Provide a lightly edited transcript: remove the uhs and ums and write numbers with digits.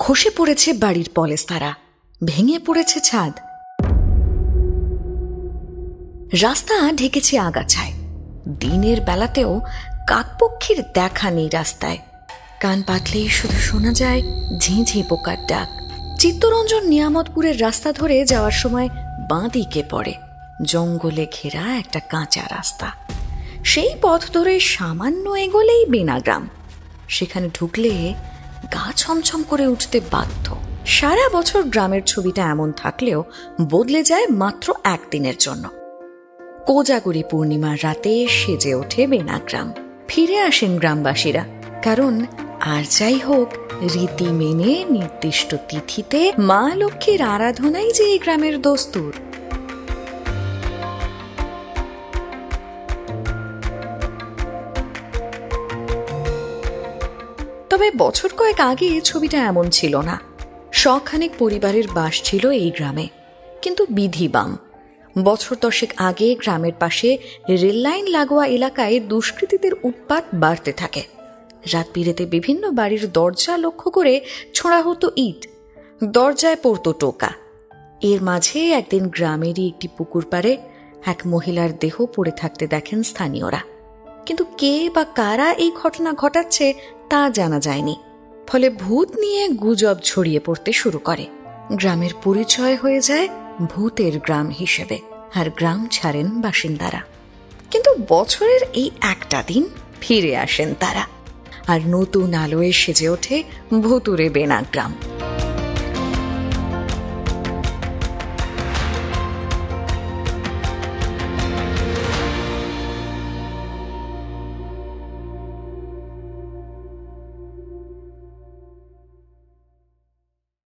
খসে পড়েছে বাড়ির পলেস্তারা, ভেঙে পড়েছে ছাদ, রাস্তা ঢেকেছে আগাছায়। দিনের বেলাতেও কাকপক্ষীর দেখা নেই রাস্তায়। কান পাতলেই শুধু শোনা যায় ঝিঁঝি পোকার ডাক। চিত্তরঞ্জন নিয়ামতপুরের রাস্তা ধরে যাওয়ার সময় বাঁ দিকে পড়ে জঙ্গলে ঘেরা একটা কাঁচা রাস্তা। সেই পথ ধরে সামান্য এগোলেই বেনাগ্রাম। সেখানে ঢুকলে গা ছমছম করে উঠতে বাধ্য। সারা বছর গ্রামের ছবিটা এমন থাকলেও বদলে যায় মাত্র একদিনের জন্য। কোজাগরী পূর্ণিমার রাতে সেজে ওঠে বেনাগ্রাম। ফিরে আসেন গ্রামবাসীরা, কারণ আর যাই হোক রীতি মেনে নির্দিষ্ট তিথিতে মা লক্ষ্মীর আরাধনাই যে এই গ্রামের দস্তুর। তবে বছর কয়েক আগে ছবিটা এমন ছিল না। শখানেক পরিবারের বাস ছিল এই গ্রামে, কিন্তু বিধিবাম। বছর দশেক আগে গ্রামের পাশে রেললাইন লাগোয়া এলাকায় দুষ্কৃতীদের উৎপাত বাড়তে থাকে। রাত বিরেতে বিভিন্ন বাড়ির দরজা লক্ষ্য করে ছোঁড়া হতো ইট, দরজায় পড়তো টোকা। এর মাঝে একদিন গ্রামেরই একটি পুকুর পাড়ে এক মহিলার দেহ পড়ে থাকতে দেখেন স্থানীয়রা, কিন্তু কে বা কারা এই ঘটনা ঘটাচ্ছে তা জানা যায়নি। ফলে ভূত নিয়ে গুজব ছড়িয়ে পড়তে শুরু করে। গ্রামের পরিচয় হয়ে যায় ভূতের গ্রাম হিসেবে, আর গ্রাম ছাড়েন বাসিন্দারা। কিন্তু বছরের এই একটা দিন ফিরে আসেন তারা, আর নতুন আলোয় সেজে ওঠে ভুতুরে বেনাগ্রাম।